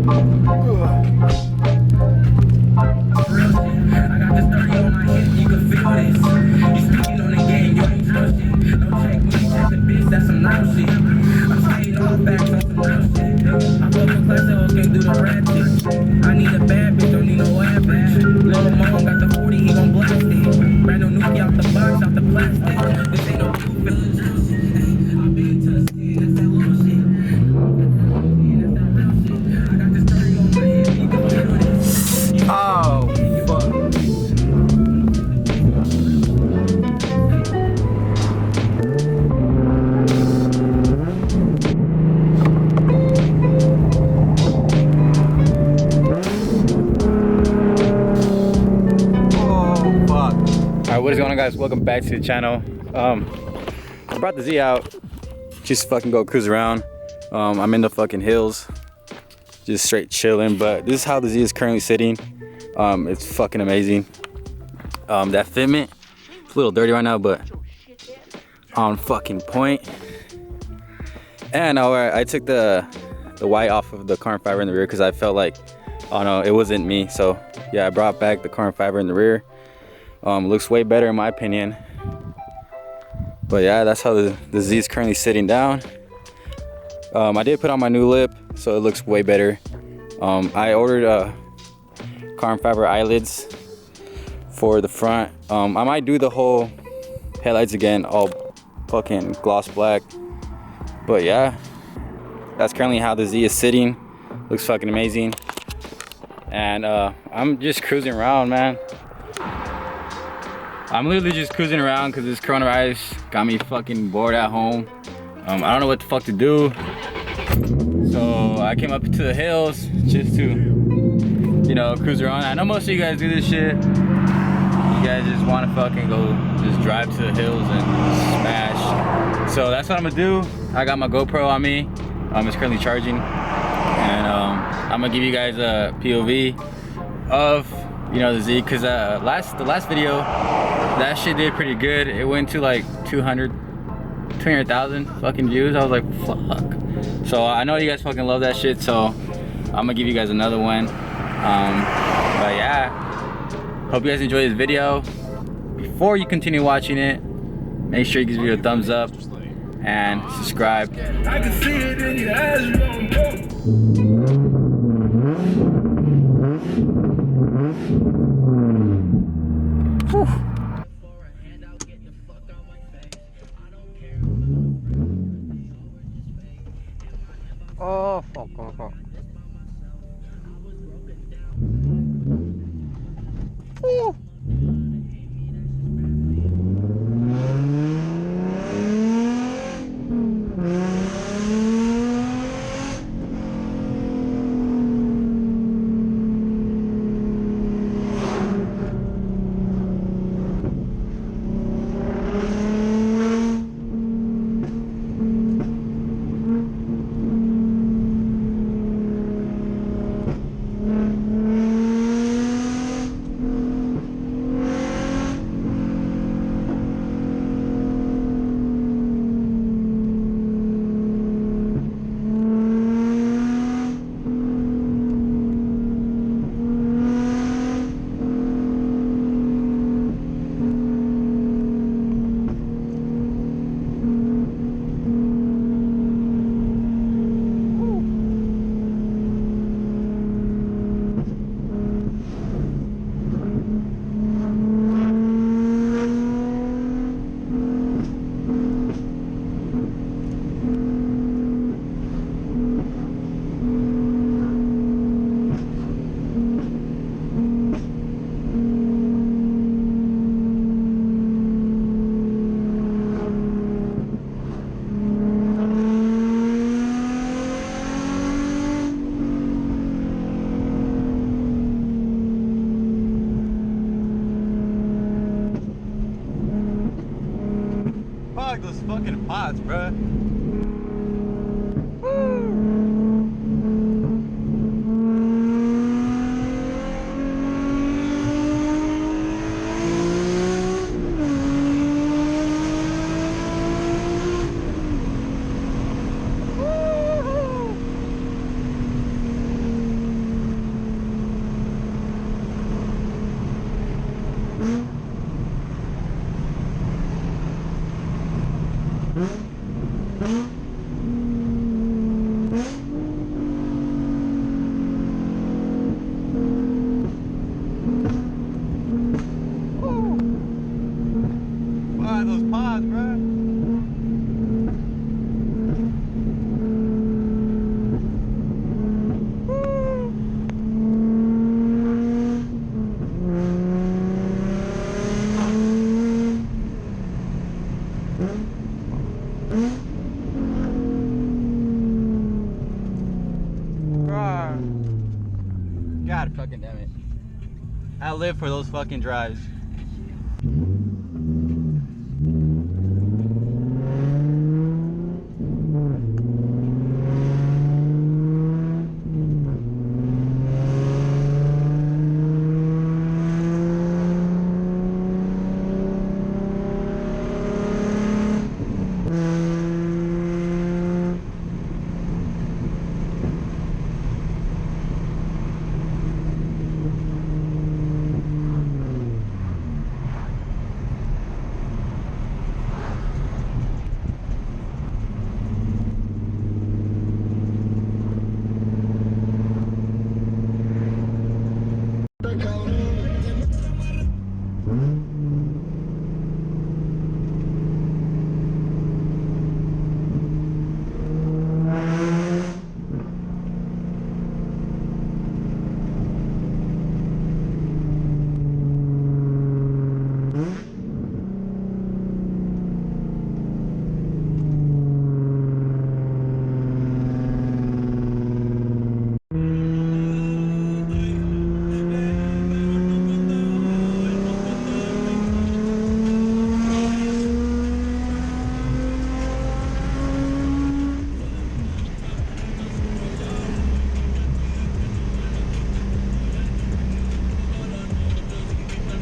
I need a bad bitch, don't need no average. Lil' Mo got the 40, he gon' blast it. Brand new Nuki out the box, out the plastic. This ain't no blue feeling. I've been to the city, that's that little shit. That's that real shit. I got this 30 on my hip, you can feel this. Oh, fuck. Alright, what is going on, guys? Welcome back to the channel. I brought the Z out just fucking go cruise around. I'm in the fucking hills, just straight chilling, but this is how the Z is currently sitting. It's fucking amazing. That fitment, it's a little dirty right now, but on fucking point. And I took the white off of the carbon fiber in the rear because I felt like, oh no, it wasn't me. So yeah, I brought back the carbon fiber in the rear. Looks way better in my opinion. But yeah, that's how the Z is currently sitting down. I did put on my new lip, so it looks way better. I ordered carbon fiber eyelids for the front. I might do the whole headlights again, all fucking gloss black. But yeah, that's currently how the Z is sitting. Looks fucking amazing. And I'm just cruising around, man. I'm literally just cruising around because this coronavirus got me fucking bored at home. I don't know what the fuck to do. So I came up to the hills just to, you know, cruise around. I know most of you guys do this shit. You guys just want to fucking go just drive to the hills and smash. So that's what I'm gonna do. I got my GoPro on me. It's currently charging. And I'm gonna give you guys a POV of, you know, the Z, because the last video, that shit did pretty good. It went to like 200,000 fucking views. I was like, fuck. So I know you guys fucking love that shit, so I'm gonna give you guys another one. But yeah, hope you guys enjoy this video. Before you continue watching it, make sure you give it a thumbs up and subscribe. I can see it in your eyes, you don't know. Oh, fuck, fuck, fuck. Ooh. Fuck those fucking pots, bruh. God fucking damn it. I live for those fucking drives.